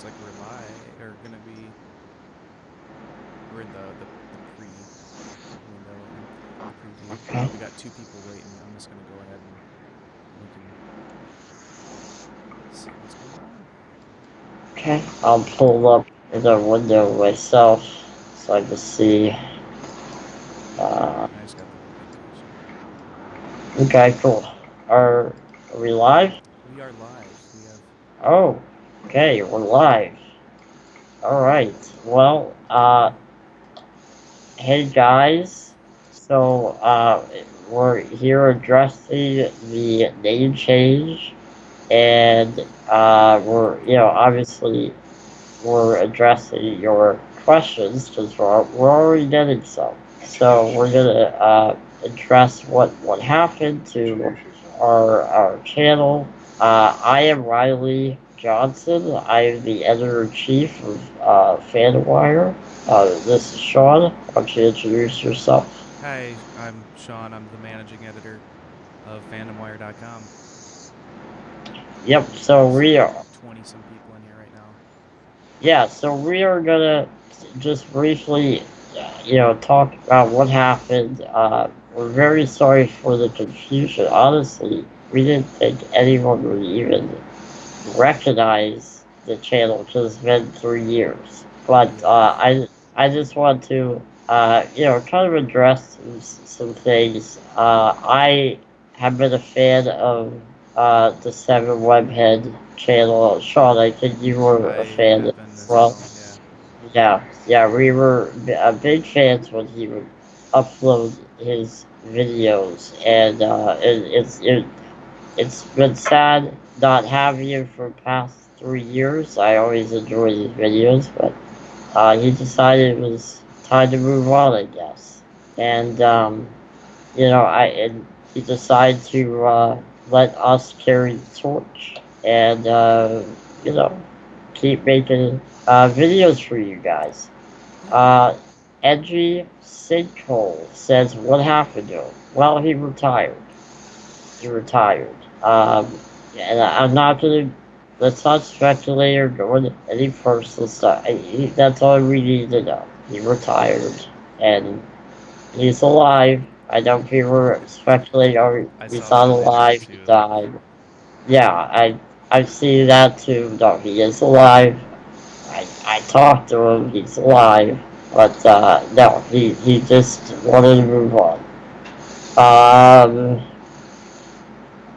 looks like we're live or gonna be. We're in the pre window and the preview. Okay. We got two people waiting. I'm just gonna go ahead and we can see what's going on. Okay. I'll pull up the window myself so I can see. All Uh, right, I just got the notification. okay, cool. Are we live? We are live. We have. Oh, okay, we're live. All right. Well, hey guys. So, we're here addressing the name change, and obviously we're addressing your questions because we're already getting some. So we're gonna address what happened to our channel. I am Riley Johnson. I am the editor in chief of FandomWire. This is Sean. Why don't you introduce yourself? Hi, I'm Sean. I'm the managing editor of FandomWire.com. Yep. So There's we are. 20 some people in here right now. Yeah. So we are gonna just briefly talk about what happened. We're very sorry for the confusion. Honestly, we didn't think anyone would even recognize the channel because it's been 3 years. But Yeah. I just want to kind of address some things. I have been a fan of the Seven Webhead channel. Sean, I think you were a I fan have been as as well. well. Yeah. Yeah, yeah, we were big fans when he would upload his videos, and it's been sad not having him for the past 3 years. I always enjoyed his videos, but he decided it was time to move on, I guess, and and he decided to let us carry the torch, and you know, keep making videos for you guys. Yeah. Uh, Edgy Sinkhole says, what happened to him? Well, he retired. He retired. And I'm not gonna. Let's not speculate or go into any personal stuff. That's all we need to know. He retired, and he's alive. I know people were speculating, oh, I he's saw not that video alive. He too. died. Yeah, I've seen that too. No, he is alive. I talked to him. He's alive, but no, he just wanted to move on. Um,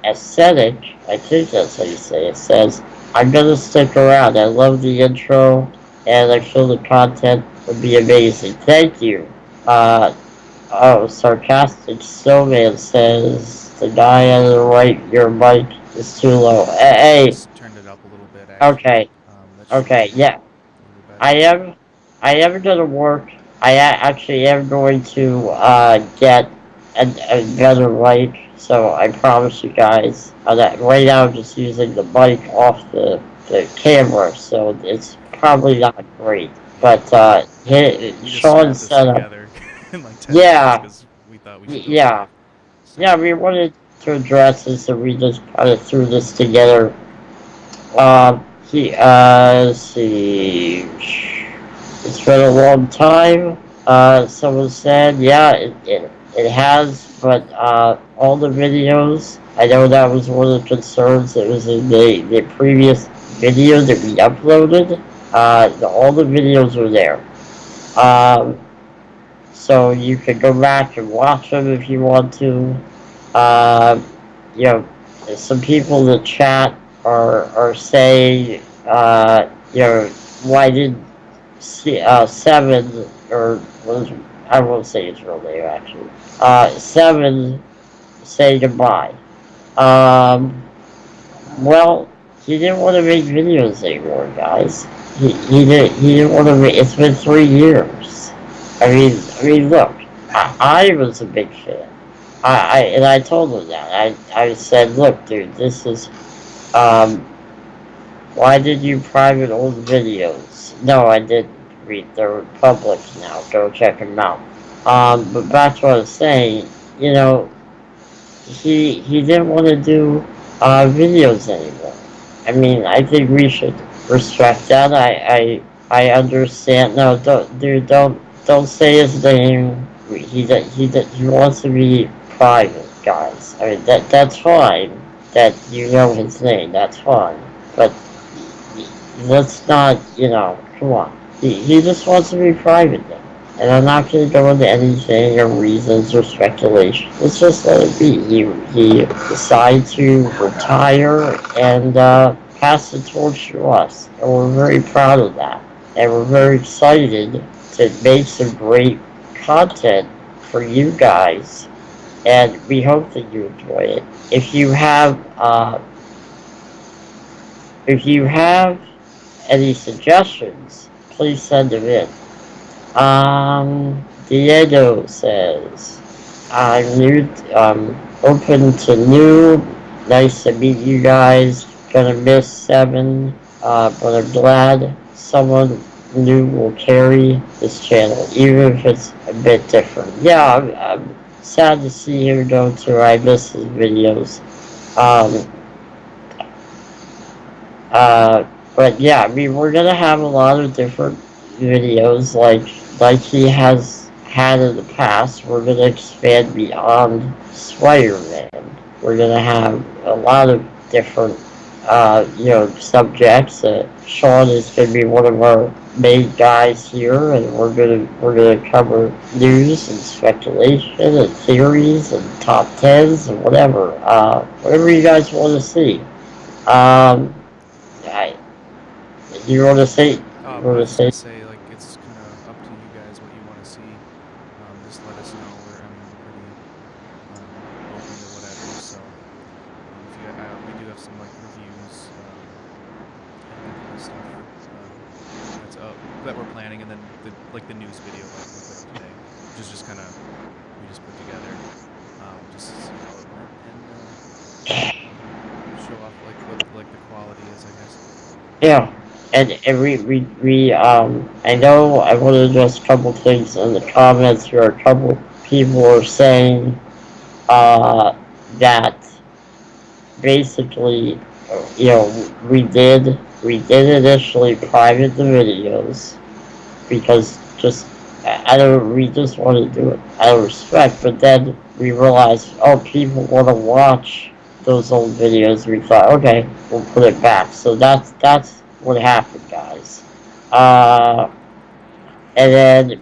Aesthetic, I think that's how you say it, says, I'm gonna stick around. I love the intro, and I feel the content would be amazing. Thank you. Uh, Sarcastic Snowman says, the guy on the right, your mic is too low. I Hey, just turned it up a little bit actually. okay, That should okay, be yeah. a little I better. am, I am gonna work. Actually am going to get a better mic. So I promise you guys that right now I'm just using the mic off the camera, so it's probably not great. Yeah. But We just Sean scrapped this set up. together in like 10 minutes Yeah, because we thought we should go yeah, live. yeah. So We wanted to address this, so we just kind of threw this together. Let's see. It's been a long time. Someone said, yeah, it has, but all the videos, I know that was one of the concerns that was in the previous video that we uploaded. All the videos are there. Um, so you can go back and watch them if you want to. Uh, you know, some people in the chat are saying, why did Seven, or was, I won't say his real name actually, Seven say goodbye. Um, well, he didn't want to make videos anymore, guys. He didn't want to make, it's been 3 years. Look, I was a big fan. And I told him that. I said, look, dude, this is, um, why did you private old videos? No, I didn't. Read. They're public now. Go check them out. But back to what I was saying, you know, he didn't want to do videos anymore. I mean, I think we should. respect that. I understand. No, don't, dude, don't say his name. He wants to be private, guys. I mean, that's fine. That you know his name. That's fine. But let's not, come on. He just wants to be private now. And I'm not going to go into anything or reasons or speculation. Let's just let it be. He decided to retire and pass the torch to us. And we're very proud of that. And we're very excited to make some great content for you guys. And we hope that you enjoy it. If you have any suggestions, please send them in. Diego says, I'm new, open to new. Nice to meet you guys. Gonna miss 7, but I'm glad someone new will carry this channel, even if it's a bit different. Yeah, I'm sad to see him go too. I miss his videos. Um, Uh, but yeah, I mean, we're gonna have a lot of different videos, like he has had in the past. We're gonna expand beyond Spider-Man. We're gonna have a lot of different, subjects. Sean is gonna be one of our main guys here, and we're gonna cover news and speculation and theories and top tens and whatever you guys want to see. Um, I, you want to say? You I want to was just gonna say? say, like, it's kind of up to you guys what you want to see. Just let us know. I mean, we're pretty open to whatever. So, if you, we do have some like reviews and that kind of stuff. That's that we're planning, and then the news video like we put up today, which is just kind of we just put together, just to see how it went and show off like what like the quality is, I guess. Yeah. And I know I want to address a couple things in the comments where a couple people are saying, that basically, we did initially private the videos because just I don't we just want to do it out of respect, but then we realized, oh, people want to watch those old videos. We thought, okay, we'll put it back. So that's what happened, guys. Uh, and then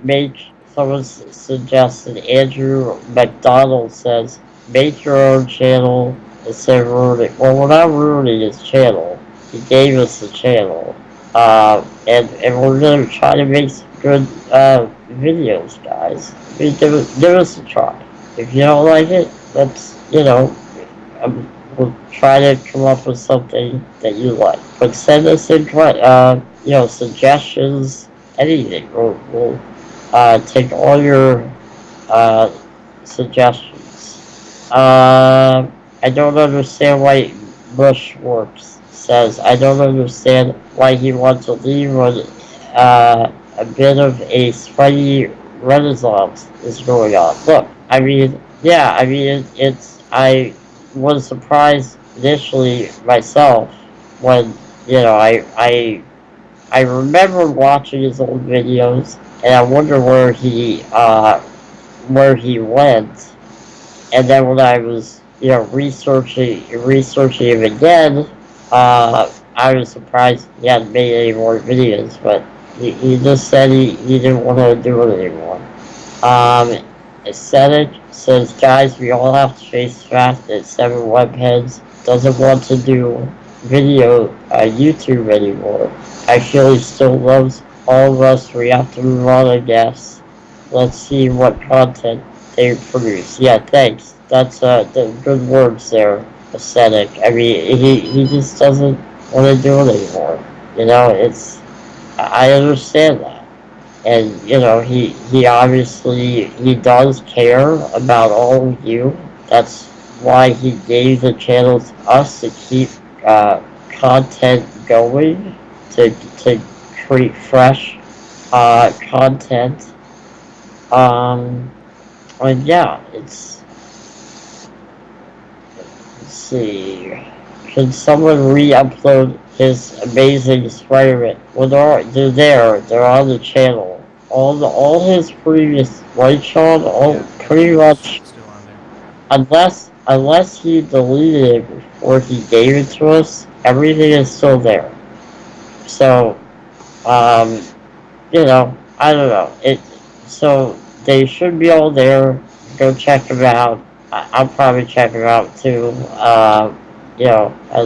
someone suggested, Andrew McDonald says, make your own channel instead of ruining. Well, we're not ruining his channel. He gave us the channel. And we're going to try to make some good videos, guys. I mean, give us a try. If you don't like it, we'll try to come up with something that you like. But send us in, suggestions, anything. We'll take all your uh, suggestions. I don't understand why Bushworks says, I don't understand why he wants to leave when a bit of a Spidey renaissance is going on. Look, I mean, yeah, I mean, I was surprised initially myself when, I remember watching his old videos, and I wonder where he went. And then when I was, researching him again, I was surprised he hadn't made any more videos. But he just said he didn't want to do it anymore. Um, Aesthetic says, guys, we all have to face the fact that Seven Webheads doesn't want to do YouTube anymore. I feel he still loves all of us. We have to move on, I guess. Let's see what content they produce. Yeah, thanks. That's the good words there, Aesthetic. I mean, he just doesn't want to do it anymore. I understand that. And he obviously he does care about all of you. That's why he gave the channel to us to keep content going, to create fresh content. And yeah, let's see. Can someone re-upload his amazing Spider-Man? Well, they're there. They're on the channel. All his previous right, Sean. All Yeah, pretty everything's much, still on there. unless he deleted it before he gave it to us, everything is still there. So, um, I don't know. So they should be all there. Go check them out. I'll probably check them out too. I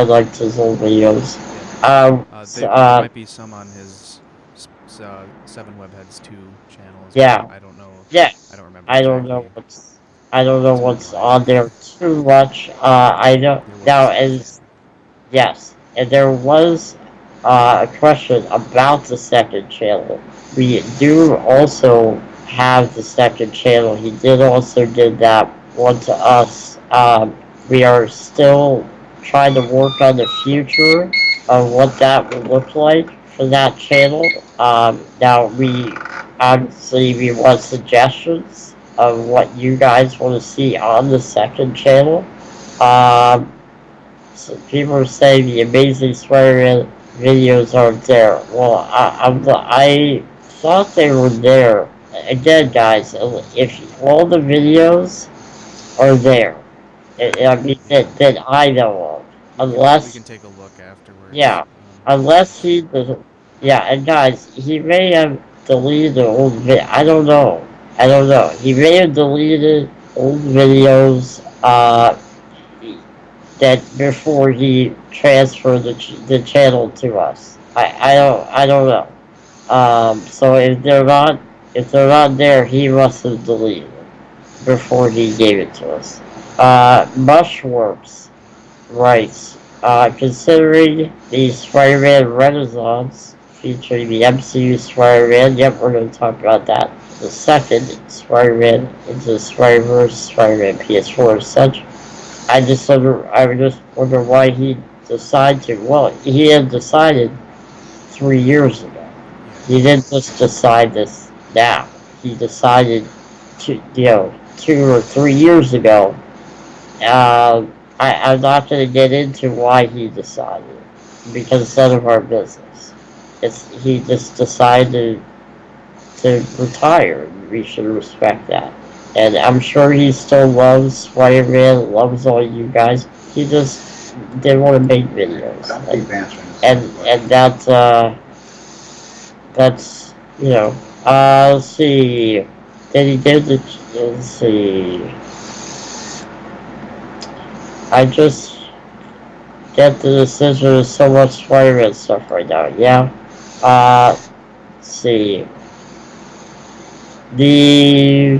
like his old videos. Yeah. So, There might be some on his Seven Webheads 2 channel as well. yeah, I don't know. yeah. I don't remember I don't know exactly what's I don't know what's been what's live. on there too much. I know There was a now second as channel. Yes, and there was a question about the second channel. We do also have the second channel. He did also did that one to us. We are still trying to work on the future of what that would look like for that channel. Now we want suggestions of what you guys want to see on the second channel. Um, so people are saying the Amazing Spider-Man videos aren't there. Well, I thought they were there. Again, guys, if all the videos are there, I mean Yeah. that I know of, We unless can take a look afterwards. yeah, unless Just he does, yeah, and guys, he may have deleted the old video. I don't know. I don't know. He may have deleted old videos. That before he transferred the channel to us. I don't know. So if they're not there, he must have deleted it before he gave it to us. Mushworks writes, considering the Spider-Man Renaissance featuring the MCU Spider-Man, yep, we're going to talk about that. The second Spider-Man into the Spider-Verse, Spider-Man PS4 and such. I just wonder why he decided to. Well, he had decided 3 years ago. yeah. He didn't just decide this now. He decided 2 or 3 years ago. I'm not going to get into why he decided because it's none of our business. He just decided to retire. We should respect that. And I'm sure he still loves Spider-Man, loves all you guys. He just didn't want to make videos. And let's see. Then he did the, let's see. I just get the decision of so much Spider-Man stuff right now. Yeah. Let's see. The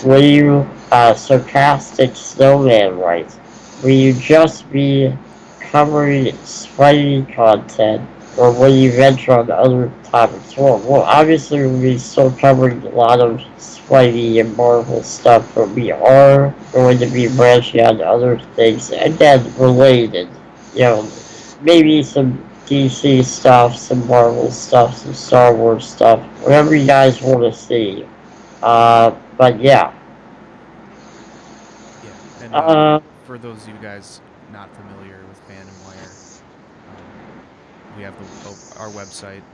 Will you, sarcastic snowman writes, will you just be covering Spidey content, or will you venture on other topics? Well, obviously we'll be still covering a lot of Spidey and Marvel stuff, but we are going to be branching out to other things, again, related. You know, maybe some DC stuff, some Marvel stuff, some Star Wars stuff, whatever you guys want to see. But yeah. Yeah. And Uh, for those of you guys not familiar with FandomWire, um, we have our website.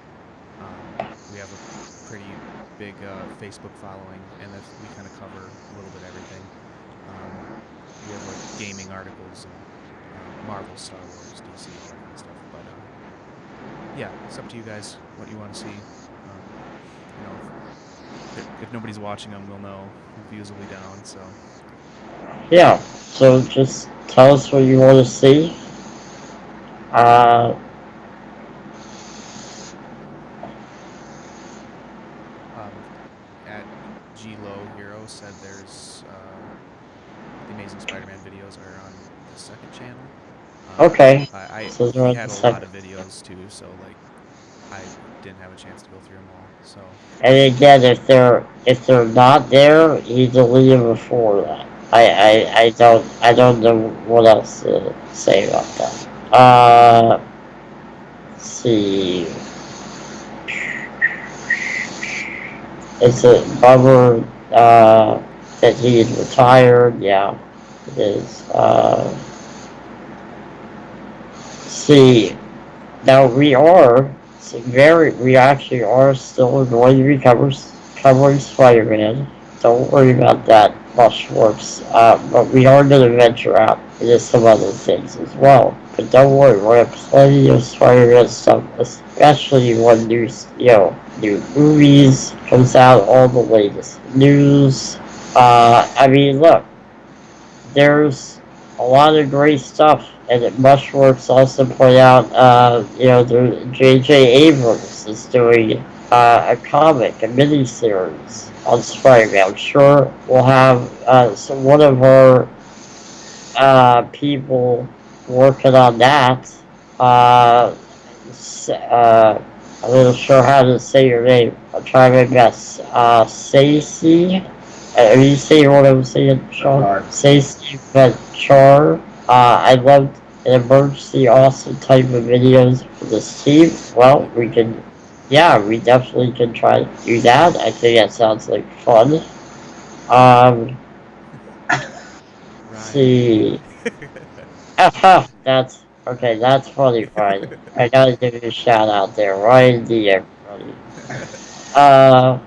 We have a pretty big Facebook following, and we kind of cover a little bit everything. Um, we have like gaming articles and Marvel, Star Wars, DC, all that kind of stuff. But yeah, it's up to you guys what you want to see. Um, if nobody's watching them, we'll know views will be down. So yeah. So just tell us what you want to see. Uh, um, at G Low Hero said there's the Amazing Spider-Man videos are on the second channel. okay. So they're He at the had a lot second. of videos too, so like I didn't have a chance to go through them all. So And again, if they're not there, he deleted before that. I don't know what else to say about that. Let's see. It's a bummer that he is retired. Yeah, it is. see, now we actually are still going to be covering Spider-Man. Don't worry about that, Mushworks. But we are going to venture out into some other things as well. But don't worry, we have plenty of Spider-Man stuff, especially when new movies comes out, all the latest news. I mean, look, there's a lot of great stuff, and Mushworks also point out, J.J. Abrams is doing a comic, a miniseries on Spider-Man. I'm sure we'll have one of our people working on that. Uh, I'm not sure how to say your name. I'll try my best. Stacey. Are you saying what I'm saying, Sean? Stacey Ventura. I loved an emergency awesome type of videos for this team. Well, we can, yeah, we definitely can try to do that. I think that sounds like fun. Um, Ryan. see. Aha, that's okay. That's funny, Ryan. I gotta give you a shout out there, Ryan D. Everybody. Uh,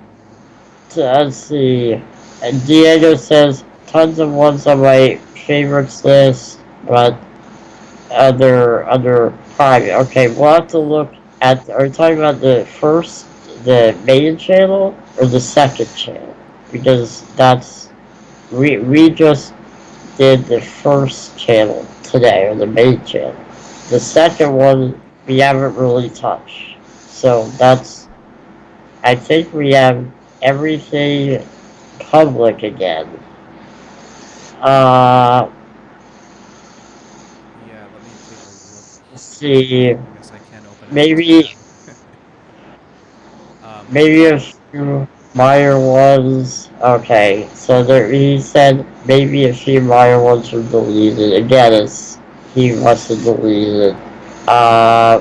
let's see. Diego says tons of ones on my favorites list, but other private. Okay, we'll have to look at. Are you talking about the main channel, or the second channel? Because we just did the first channel today, or the main channel. The second one we haven't really touched. So I think we have everything public again. Uh, Yeah, let me take a look let's here. see, I guess I can open up the maybe tab. maybe a Yeah. few minor ones. Okay, so he said maybe a few minor ones were deleted. Again, he must have deleted it. Uh,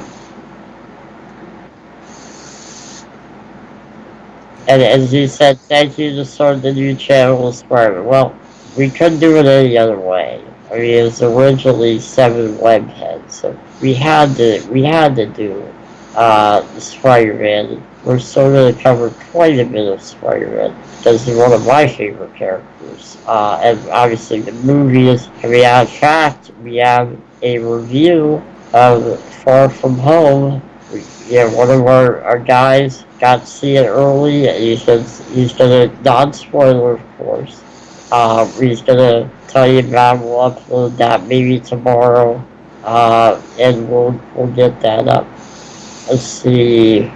and Gotcha. as you said, thank you to start the new channel Spider. Well, we couldn't do it any other way. I mean, it was originally 7 webheads, so we had to do Spider-Man. We're still going to cover quite a bit of Spider-Man because he's one of my favorite characters. And obviously the movies. And we have fact, we have a review of Far From Home. Yeah, one of our guys got to see it early. He's gonna non-spoiler, of course. He's gonna tell you about. We'll upload that maybe tomorrow, and we'll get that up. Let's see.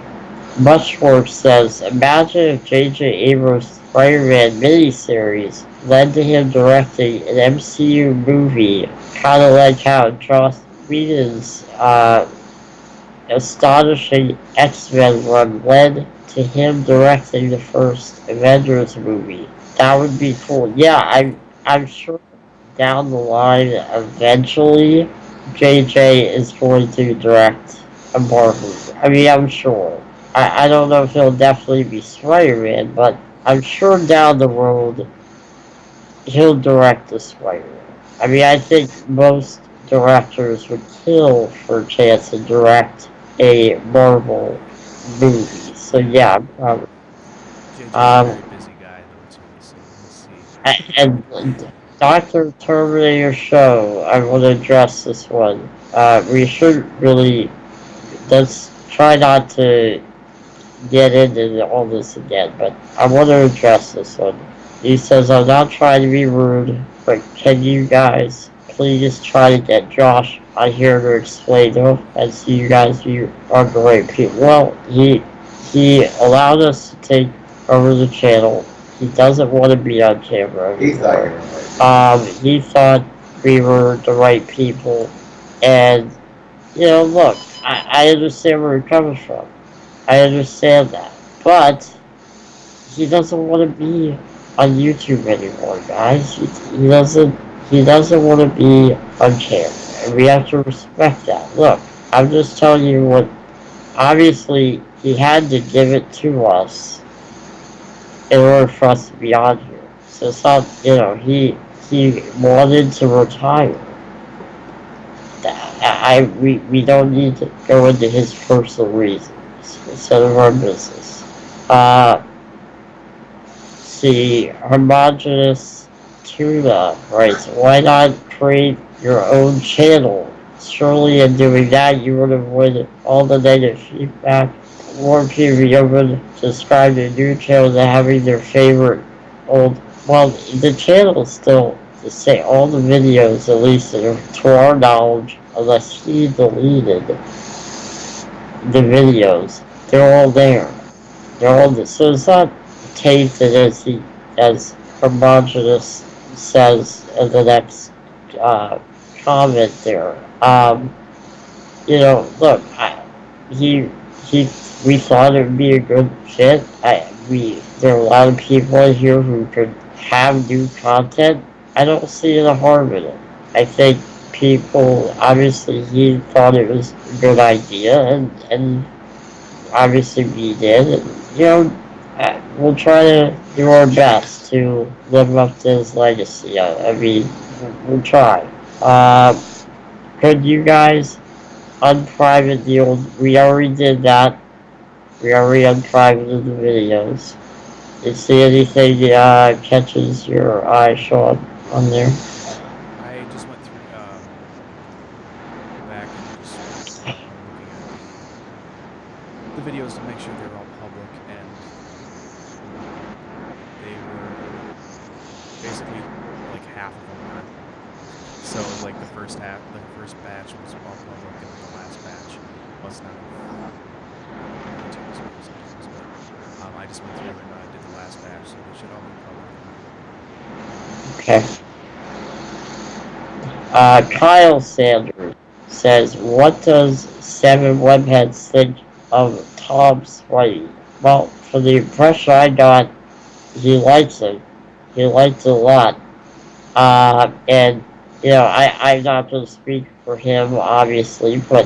Muchworth says, imagine if J.J. Abrams' Spider-Man miniseries led to him directing an MCU movie, kind of like how Joss Whedon's astonishing X-Men run led to him directing the first Avengers movie. That would be cool. Yeah, I'm sure down the line eventually JJ is going to direct a Marvel. I mean, I'm sure. I don't know if he'll definitely be Spider-Man, but I'm sure down the road he'll direct the Spider-Man. I mean, I think most directors would kill for a chance to direct a Marvel movie. So Yeah. yeah, probably. JJ's a Um, very busy guy though too, so we'll see. and Doctor Terminator show. I want to address this one. We should really let's try not to get into all this again, but I want to address this one. He says, I'm not trying to be rude, but can you guys please try to get Josh on here to explain to him and see you guys you are great people. Well, he allowed us to take over the channel. He doesn't want to be on camera anymore. He thought we were the right people, and look, I understand where it comes from. I understand that. But he doesn't want to be on YouTube anymore, guys. He doesn't want to be on camera. And we have to respect that. Look, I'm just telling you what obviously he had to give it to us in order for us to be on here. So it's not he wanted to retire. we don't need to go into his personal reasons. It's none of our business. See, homogeneous tuna writes, why not create your own channel? Surely in doing that you would avoid all the negative feedback. More people would subscribe to new channels than having their favorite old. Well, the channel is still to say all the videos, at least to our knowledge, unless he deleted the videos, they're all there. They're all there. So it's not tainted as homogenous says in the next uh, comment there. Look, he he we thought it would be a good fit. There are a lot of people here who could have new content. I don't see the harm in it. I think people obviously he thought it was a good idea, and obviously we did. And, we'll try to do our best to live up to his legacy. I mean, we'll try. Uh, could you guys unprivate the old? We already did that. We already unprivated the videos. You see anything catches your eye, Sean, on there? I just went through back and just looking at the videos to make sure they're all public, and they were basically like half of them were. So like the first batch was all public, and then the last batch was none of YouTube's videos, but I just went through and did the last batch, so they should all be public now. Okay. Kyle Sanders says, what does Seven Webheads think of Tom's writing? Well, for the impression I got, he likes it. He likes it a lot. And, I'm not going to speak for him, obviously, but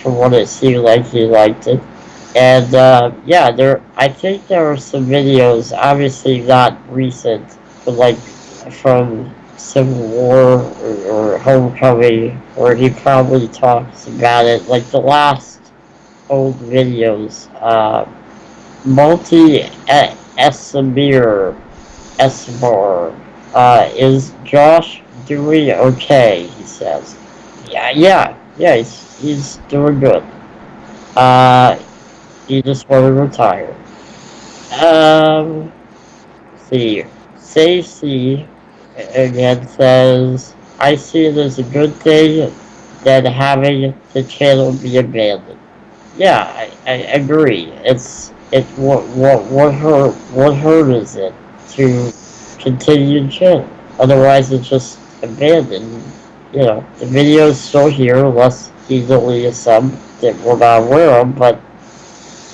from what it seemed like, he liked it. And, yeah, I think there are some videos, obviously not recent, but like from Civil War or Homecoming, where he probably talks about it, like the last old videos. Multi Esmir Esmor. Is Josh doing okay? He says. Yeah. He's doing good. Uh, he just want to retire. Um, see, Stacy again says, I see it as a good thing than having the channel be abandoned. Yeah, I agree. What hurt is it to continue the channel? Otherwise, it's just abandoned. The video's still here, unless he deleted some that we're not aware of. But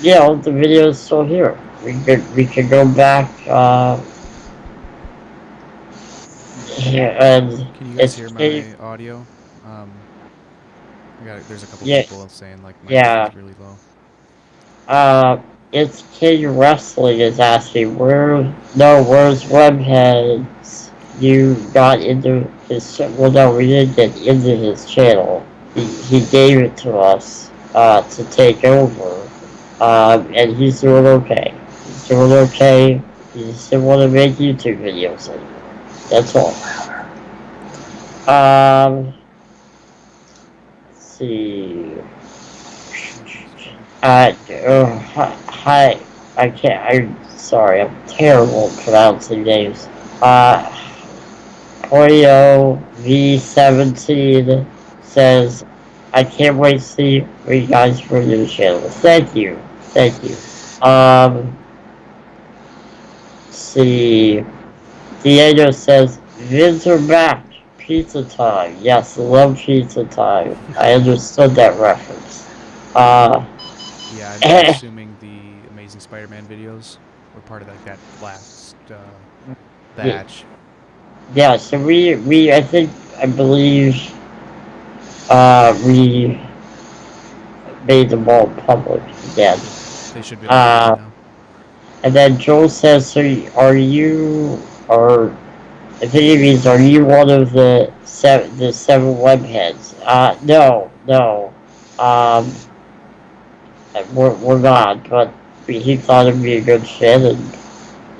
the video's still here. We could go back. Here, and Can you guys it's hear my audio? There's a couple yeah, people saying like my yeah. audio's really low. Uh, it's King Wrestling is asking where's Webheads? You got into his, well, no, we didn't get into his channel. He gave it to us, to take over. And he's doing okay. He's doing okay. He just didn't want to make YouTube videos anymore. That's all. Let's see. Hi. I can't. I'm sorry. I'm terrible at pronouncing names. Oreo V17 says, I can't wait to see what you guys for new channel. Thank you. Thank you. Let's see. Diego says, Vids are back. Pizza time. Yes, love pizza time. I understood that reference. Uh, Yeah, I'm assuming the Amazing Spider-Man videos were part of like that last batch. yeah, so I believe, we made them all public again. Yeah, they should be all public Uh, now. and then Joel says, so or I think it means, are you one of the seven webheads? No, no. Um, we're not, but he thought it'd be a good fit,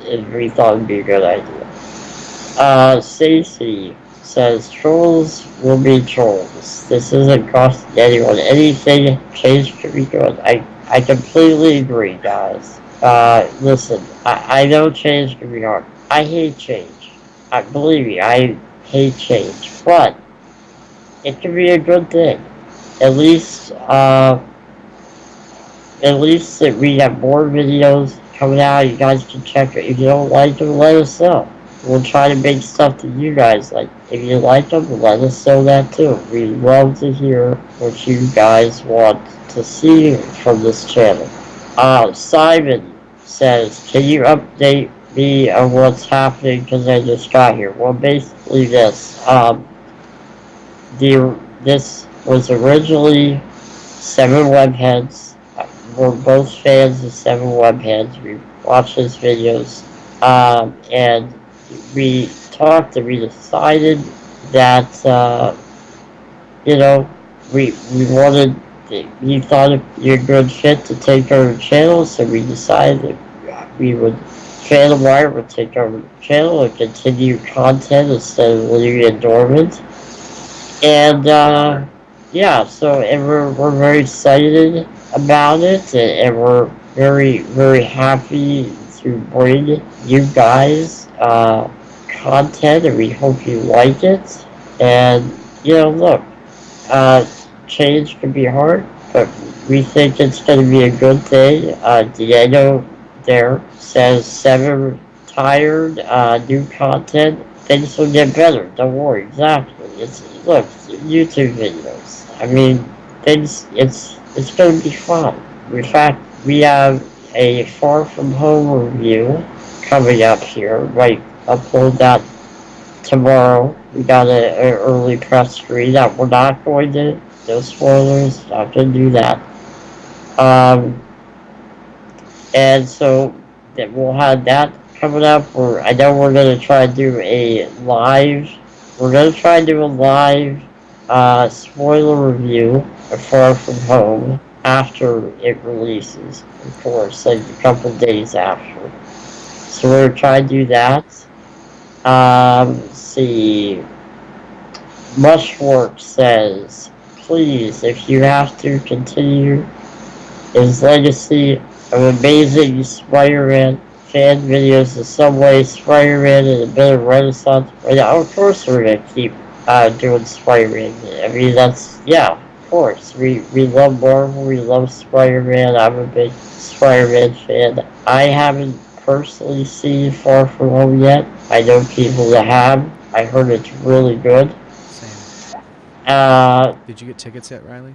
and we thought it'd be a good idea. Stacy says trolls will be trolls. This isn't costing anyone anything. Change could be good. I completely agree, guys. Listen, I know change can be hard. I hate change. Believe me, I hate change, but it can be a good thing. At least, at least that we have more videos coming out. You guys can check it. If you don't like them, let us know. We'll try to make stuff that you guys like. If you like them, let us know that too. We love to hear what you guys want to see from this channel. Simon says, can you update me on what's happening because I just got here? Well, basically this. This was originally Seven Webheads. We're both fans of Seven Webheads. We watch his videos. And we talked and we decided that, you know, we wanted, we thought it'd be a good fit to take over the channel, so we decided that we would, FandomWire would take over the channel and continue content instead of leaving it dormant. And yeah, so and we're very excited about it, and we're very happy to bring you guys content, and we hope you like it. And look, uh, change can be hard, but we think it's going to be a good thing. Diego there says seven tired, new content. Things will get better. Don't worry. Exactly. It's look YouTube videos. I mean, things. It's going to be fun. In fact, we have a Far From Home review coming up here. Right, upload that tomorrow. We got an early press screen that we're not going to. No spoilers. Not going to do that. Um, and so that we'll have that coming up. I know we're gonna try to do a live. We're gonna try to do a live spoiler review of Far From Home after it releases, of course, like a couple days after. So we're gonna try to do that. Let's see. Mushwork says, please, if you have to continue his legacy of amazing Spider-Man fan videos in some way, Spider-Man and a bit of Renaissance. Yeah, of course we're gonna keep doing Spider-Man. I mean, that's, yeah, of course. We love Marvel, we love Spider-Man. I'm a big Spider-Man fan. I haven't personally seen Far From Home yet. I know people that have. I heard it's really good. Same. Uh, Did you get tickets yet, Riley?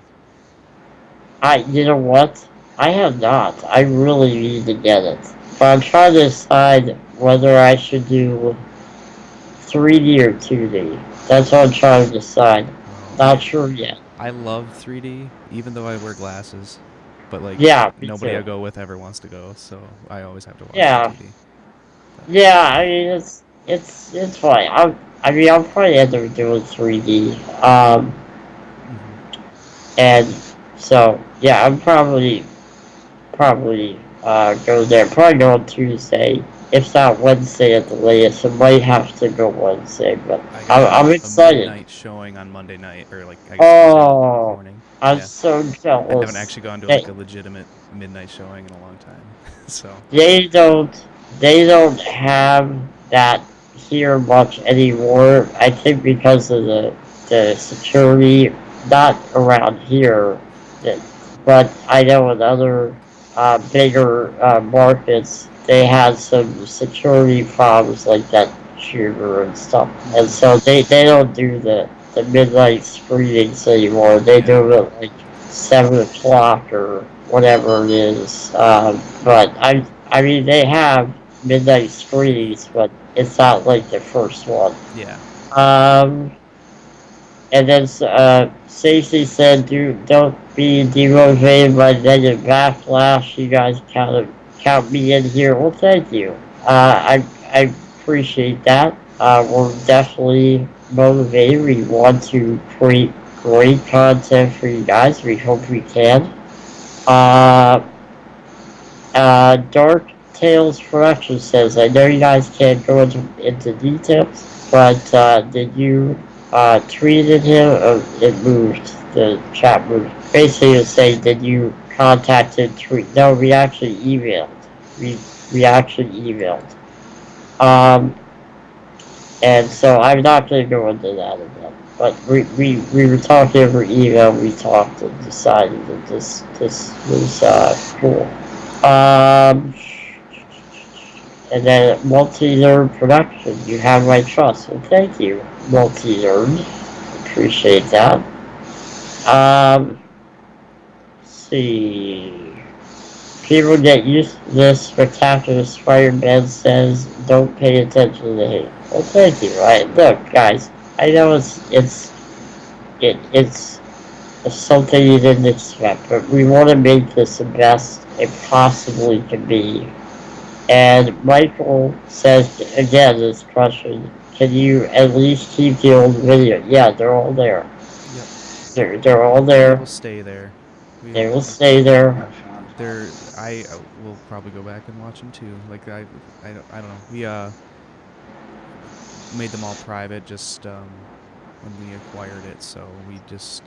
you know what? I have not. I really need to get it. But I'm trying to decide whether I should do 3D or 2D. That's what I'm trying to decide. Oh, Not sure yet. I love 3D, even though I wear glasses. But like Yeah, me nobody I too. go with ever wants to go, so I always have to watch in Yeah, 2D. But yeah. I mean, it's fine. I mean, I'll probably end up doing 3D. hmm And so yeah, I'm probably go there. Probably go on Tuesday. If not Wednesday at the latest. It might have to go Wednesday, but I got I'm a excited. midnight showing on Monday night, or like I guess Tuesday Oh, morning. I'm Yeah, so I haven't jealous. actually gone to like They a legitimate midnight showing in a long time. So, they don't they don't have that here much anymore. I think because of the security, not around here, that, but I know in other bigger markets they had some security problems like that shooter and stuff, and hmm so they don't do the midnight screenings anymore. They yeah, do it like 7 o'clock or whatever it is. But I mean, they have midnight screenings, but it's not like the first one. yeah, Um, and then Stacey said, don't be demotivated by negative backlash. You guys count me in here. Well, thank you. I appreciate that. We're definitely motivated. We want to create great content for you guys. We hope we can. Uh, Dark Tales Production says, I know you guys can't go into details, but did you tweeted him? It moved. The chat moved. Basically, it was saying, did you contacted tweet? No, we actually emailed. We we actually emailed. Um, and so I'm not going to go into that again. But we were talking over email. We talked and decided that this was cool. Um, and then multi-nerd production. You have my trust. Well, thank you, multi-nerd. Appreciate that. Let's see. People get used to this spectacular Spider-Man says, don't pay attention to the hate. Well, thank you, right? Look, guys, I know it's something you didn't expect, but we want to make this the best it possibly can be. And Michael says, again, this question, can you at least keep the old video? Yeah, they're all there. Yep. They're all They there. will stay there. We They will stay there. they're I will probably go back and watch them too. Like I don't know. We made them all private just when we acquired it, so we just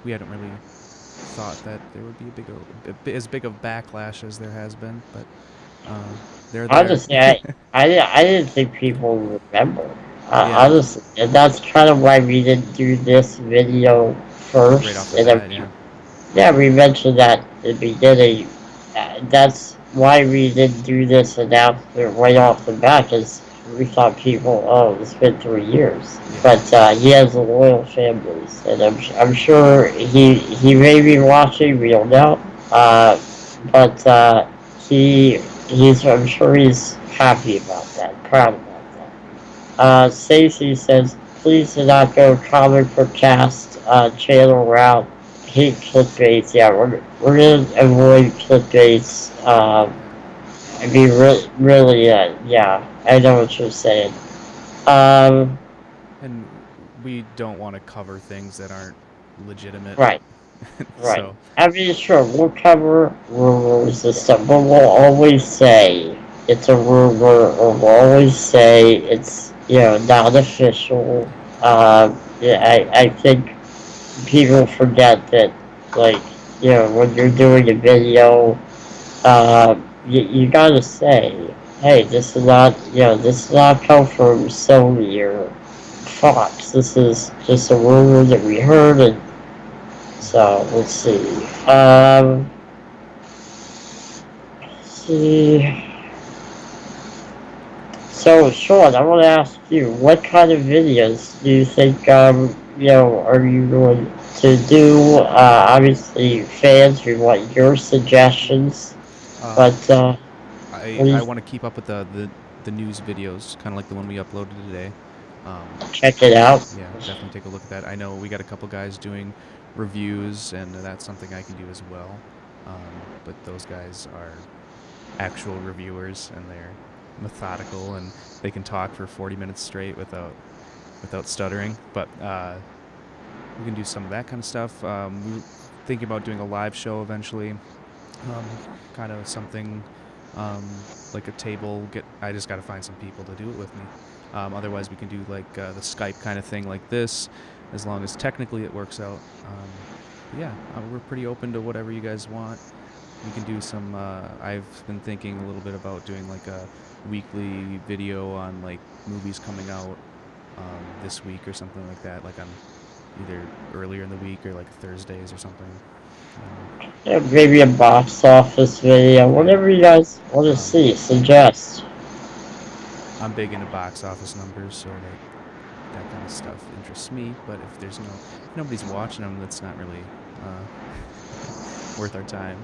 we hadn't really thought that there would be as big of backlash as there has been, but they're there. Honestly, I didn't think people would remember. Yeah, Honestly, and that's kind of why we didn't do this video right off first. the And then bat. Yeah. yeah, we mentioned that at the beginning. That's why we didn't do this announcement right off the bat, because we thought people, oh, it's been 3 years. Yeah. But he has a loyal fan base, and I'm sure he may be watching. We don't know. But he I'm sure he's happy about that, proud about that. Stacy says, please do not go comic book cast channel route. Hate clickbaits. Yeah, we're gonna avoid clickbaits. Yeah. I mean, really, yeah, I know what you're saying. Um, And we don't want to cover things that aren't legitimate. right, right. So I mean, sure, we'll cover rumors and stuff, but we'll always say it's a rumor, or we'll always say it's, not official. Yeah, I think people forget that, like, when you're doing a video, you gotta say, hey, this is not come from Sony or Fox. This is just a rumor that we heard, and so let's see. Let's see. So, Sean, I want to ask you, what kind of videos do you think, are you going to do? Obviously, fans, we want your suggestions, uh, but, what do I you want to keep up with the news videos, kind of like the one we uploaded today. check it out? Yeah, definitely take a look at that. I know we got a couple guys doing reviews, and that's something I can do as well. But those guys are actual reviewers, and they're methodical, and they can talk for 40 minutes straight without stuttering. But we can do some of that kind of stuff. We were thinking about doing a live show eventually, kind of something like a table. I just got to find some people to do it with me. Otherwise, we can do like the Skype kind of thing like this, as long as technically it works out. Yeah, we're pretty open to whatever you guys want. We can do some. I've been thinking a little bit about doing like a weekly video on like movies coming out this week or something like that, like on either earlier in the week or like Thursdays or something. Yeah, maybe a box office video, Yeah. whatever you guys want to see, suggest. I'm big into box office numbers, so that kind of stuff interests me. But if nobody's watching them, that's not really worth our time.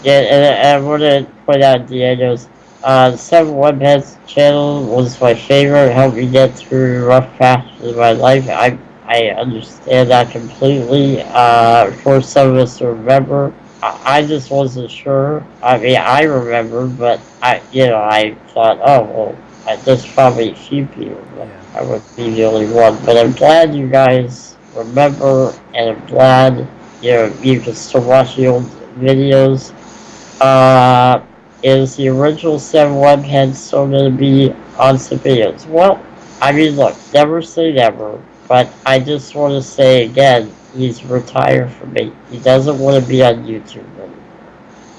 Yeah, and I want to point out Diego's, the 7-Webheads channel was my favorite, helped me get through rough patches in my life. I understand that completely. For some of us to remember, I just wasn't sure. I mean, I remembered, but I thought, oh, well, there's probably a few people, but Yeah. I would be the only one. But I'm glad you guys remember, and I'm glad you can still watch the old videos. Uh, is the original 7 webhead still going to be on some videos? Well, I mean, look, never say never, but I just want to say again, he's retired from me. He doesn't want to be on YouTube anymore.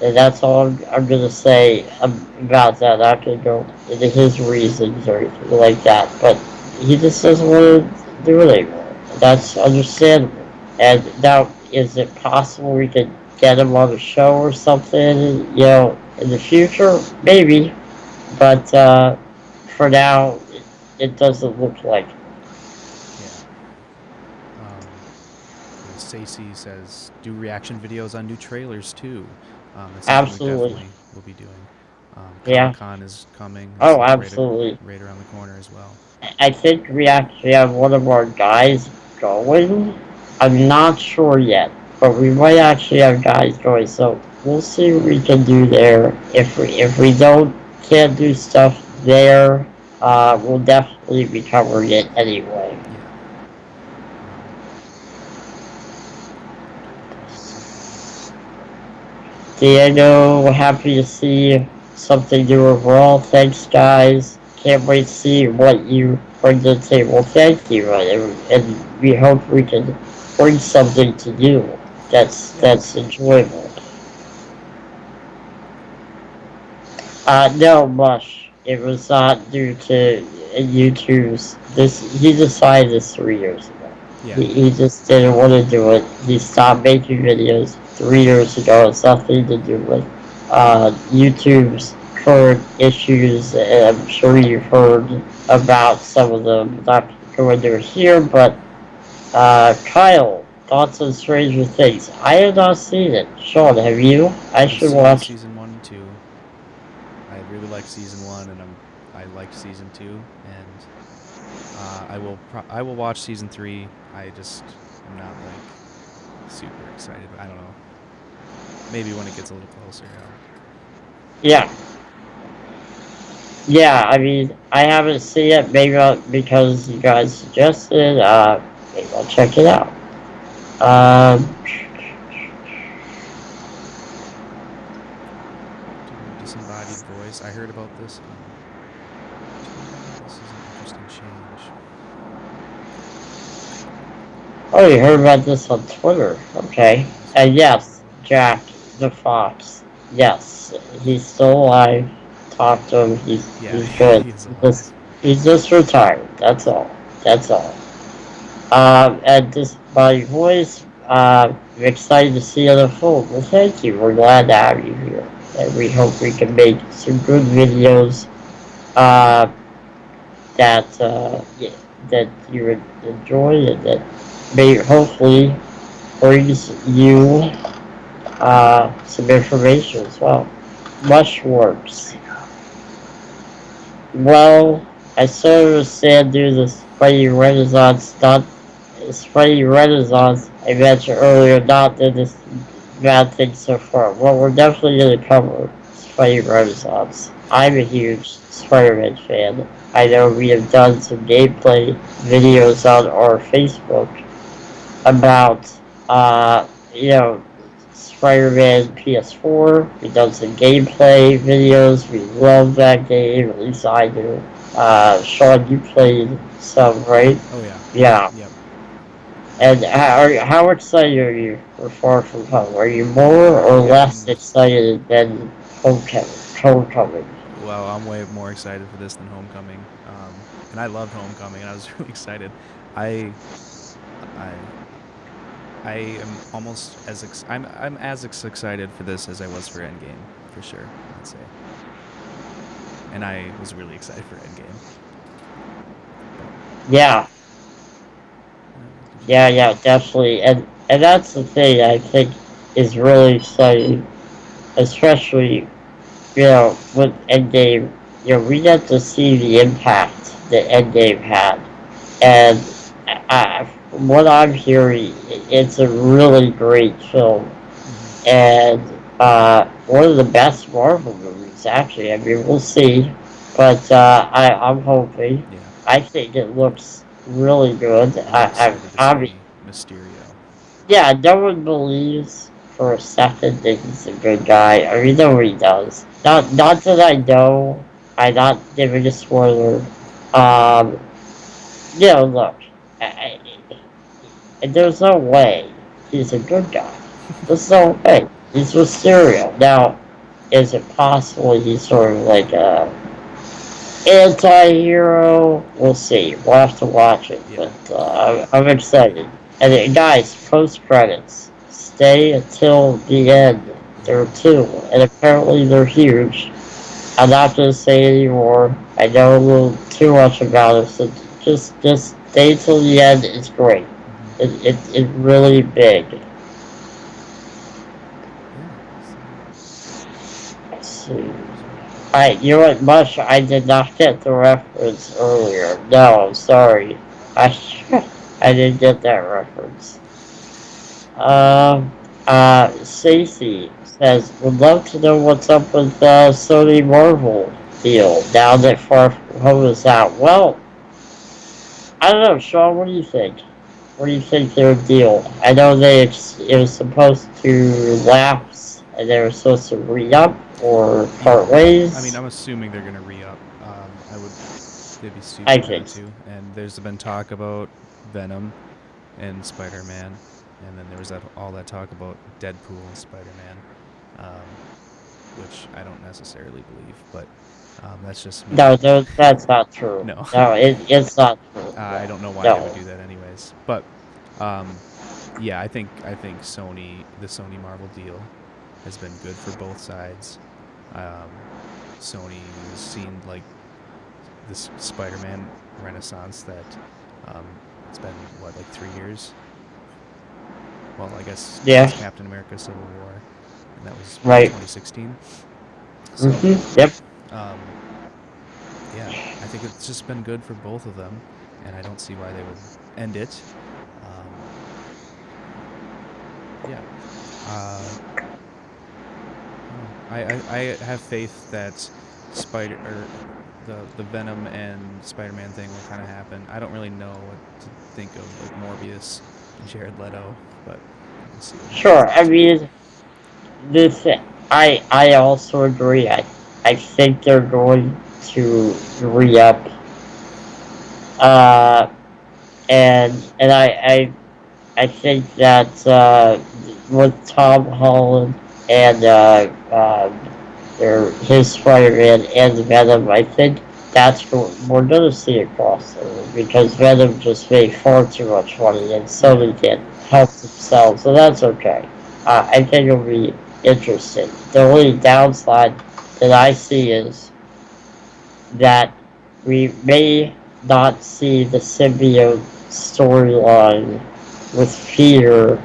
And that's all I'm going to say about that. I'm not going to go into his reasons or anything like that, but he just doesn't want to do it anymore. That's understandable. And now, is it possible we could get him on a show or something, in the future? Maybe. But for now, it doesn't look like it. Yeah. Um, yeah, Stacy says do reaction videos on new trailers too. That's something we Absolutely. definitely will be doing. Comic Yeah. Con is coming. It's Oh, like absolutely. right around the corner as well. I think we actually have one of our guys going. I'm not sure yet, but we might actually have guys going. So we'll see what we can do there. If we don't can't do stuff there, we'll definitely be covering it anyway. Yeah. Um, okay. Diego, happy to see something new overall. Thanks, guys. Can't wait to see what you bring to the table. Thank you, and we hope we can bring something to you Yeah. that's enjoyable. No, Mush. It was not due to YouTube's. He decided this 3 years ago. Yeah. He just didn't want to do it. He stopped making videos 3 years ago. It's nothing to do with YouTube's current issues. And I'm sure you've heard about some of them. Not going there here, but Kyle, thoughts on Stranger Things? I have not seen it. Sean, have you? I I've should seen watch. season 1 and 2. I really liked season 1, and I liked season 2, and I will watch season 3. I just am not like super excited. I don't know. Maybe when it gets a little closer, Yeah, yeah. I mean, I haven't seen it. Maybe because you guys suggested. Maybe I'll check it out. Um, Disembodied voice. I heard about this on Twitter. This is an interesting change. oh, you heard about this on Twitter? Okay. This And voice yes, memo. Jack the Fox. Yes, he's still alive. Talk to him. Yeah, He's good. he is Just alive. he's just retired. That's all. That's all. And just my voice, I'm excited to see it unfold. Well, thank you. We're glad to have you here. And we hope we can make some good videos uh, that yeah, that you would enjoy and that may hopefully brings you some information as well. Mushrooms. Well, I sort of understand due to the Spidey Renaissance, not Spidey Renaissance I mentioned earlier, not that this bad thing so far. Well, we're definitely going to cover Spidey Renaissance. I'm a huge Spider-Man fan. I know we have done some gameplay videos on our Facebook about, Spider-Man PS4. We've done some gameplay videos. We love that game, at least I do. Sean, you played some, right? Oh yeah. Yeah. Yep. And how excited are you for Far From Home? Are you more or Yeah. less excited than Homecoming? Homecoming. Well, I'm way more excited for this than Homecoming. And I loved Homecoming, and I was really excited. I I I am almost I'm as excited for this as I was for Endgame, for sure. I'd say, and I was really excited for Endgame. But Yeah, did you? yeah, definitely. And that's the thing I think is really exciting, especially with Endgame. We get to see the impact that Endgame had, and from what I'm hearing, it's a really great film, Mm-hmm. and one of the best Marvel movies. Actually, I mean, we'll see. but I'm hoping. Yeah, I think it looks really good. I'm excited to I mean, see Mysterio. yeah, no one believes for a second that he's a good guy. I mean, nobody does. Not that I know. I'm not giving a spoiler. Um, look, there's no way he's a good guy. There's no way. He's Mysterio. Now, is it possible he's sort of like a anti-hero? We'll see. We'll have to watch it. But Yeah. I'm excited. And guys, post credits. Stay until the end. There are Yeah. two, and apparently they're huge. I'm not gonna say anymore. I know a little too much about it, so just stay till the end. It's great. Hmm. It's really big. Yeah. So Let's see. there's Alright, you know what, Mush? I did not get the reference earlier. No, I'm sorry. I I didn't get that reference. Um, Stacy says, would love to know what's up with Sony Marvel deal now that Far From Home is out. Well, I don't know, Sean, what do you think? What do you think their deal? I know it was supposed to lapse and they were supposed to re-up or part Yeah. I mean, ways. I'm assuming they're gonna re up. I would. They'd be I stupid not think so. to. And there's been talk about Venom and Spider-Man, and then there was all that talk about Deadpool and Spider-Man, um, which I don't necessarily believe, but that's just me. No, that's not true. No, No, it's not true. I No, don't know why they would no. do that anyways. But um, yeah, I think the Sony Marvel deal has been good for both sides. Um, Sony has seen like this Spider-Man renaissance that it's been what, like 3 years. Well, I guess since Yeah, Captain America: Civil War, and that was what, right. 2016. So Yep. um, yeah, I think it's just been good for both of them, and I don't see why they would end it. Um, yeah, uh, I don't know. I have faith that Spider or the Venom and Spider-Man thing will kind of happen. I don't really know what to think of like Morbius and Jared Leto, but we'll see what happens Sure. there I too. mean, this. I also agree. I think they're going to re-up. Uh, and I think that with Tom Holland and his Spider-Man and Venom, I think we're gonna see a crossover because Venom just made far too much money and Yeah, Sony can't help themselves, so that's okay. I think it'll be interesting. The only downside that I see is that we may not see the symbiote storyline with Peter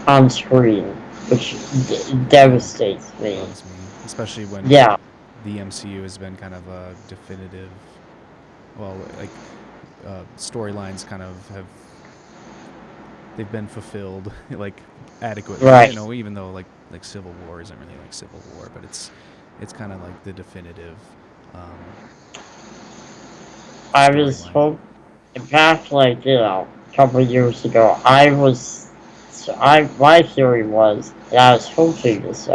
on screen, which yeah, devastates me. bugs me, especially when Yeah, the MCU has been kind of a definitive. Well, like storylines kind of have they've been fulfilled like adequately. right. Even though like Civil War isn't really like Civil War, but it's kind of like the definitive um, I was storyline. hope back like a couple of years ago. My theory was, and I was hoping this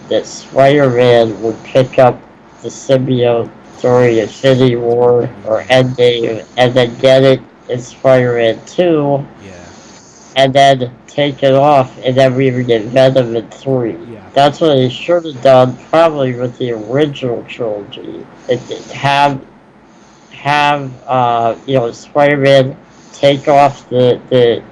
that Spider-Man would pick up the symbiote during Infinity During War Infinity or War. Endgame, and then get it in Spider-Man 2, Yeah, and then take it off, and then we would get Venom in 3. yeah, That's what they should have done, probably with the original trilogy. Have Spider-Man take off the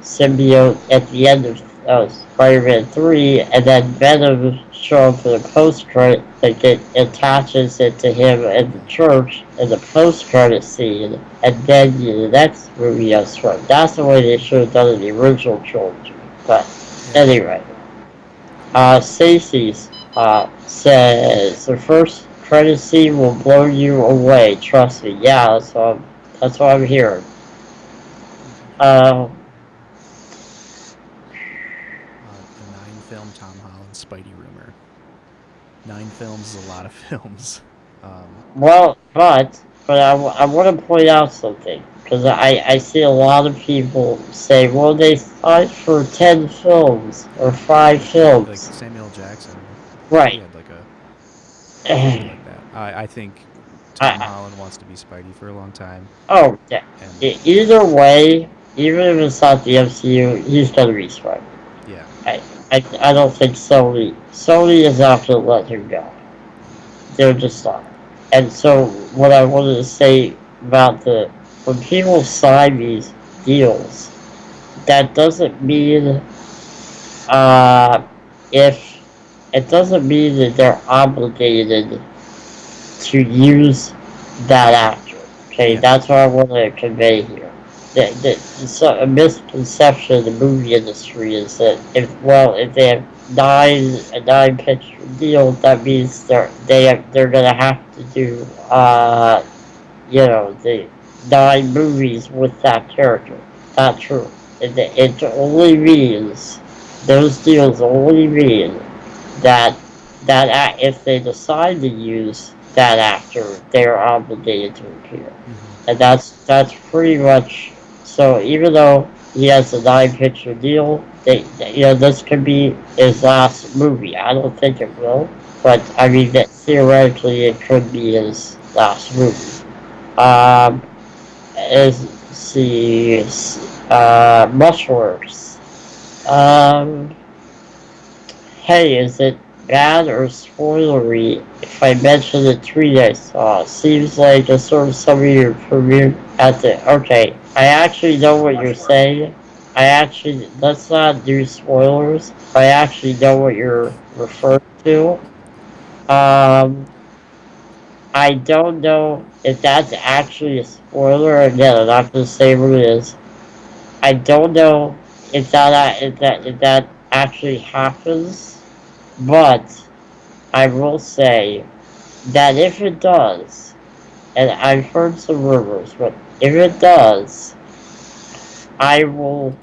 symbiote at the end of Spider-Man 3, and then Venom show up for the post-credit, like it attaches it to him in the yeah, church in the post-credit scene, and then the next movie has Spider. That's the way they should have done it in the original trilogy. But yeah. anyway, Stacey's says the first credit scene will blow you away. Trust me. Yeah, that's what I'm hearing. Uh, A 9 film Tom Holland Spidey rumor. 9 films is a lot of films. But I want to point out something because I see a lot of people say, well, they signed for 10 films or 5 Like films. Samuel Jackson, he Right. had like a something like that. I think Tom I, Holland wants to be Spidey for a long time, oh, yeah. and Either way, even if it's not the MCU, he's going to be smart. yeah, I, I don't think Sony is not going to let him go. no, They're just not. And so, what I wanted to say about when people sign these deals, that doesn't mean uh, if it doesn't mean that they're obligated to use that actor. Okay, yeah, that's what I want to convey here. So a misconception of the movie industry is that if they have nine picture deal, that means they're gonna have to do the 9 movies with that character. Not true. It only means those deals only mean that if they decide to use that actor, they are obligated to appear, hmm, and that's pretty much. So even though he has a 9 picture deal, this could be his last movie. I don't think it will, but I yeah. mean that theoretically it could be his last movie. Um, is see, much worse. Um, Hey, is it bad or spoilery if I mention the tweet I saw? Seems like a sort of summary you premiered at the. Okay, I actually know what you're saying. Let's not do spoilers. I actually know what you're referring to. Um, I don't know if that's actually a spoiler. Again, I'm not gonna say what it is. I don't know if that actually happens, but I will say that if it does, and I've heard some rumors, but if it does, I will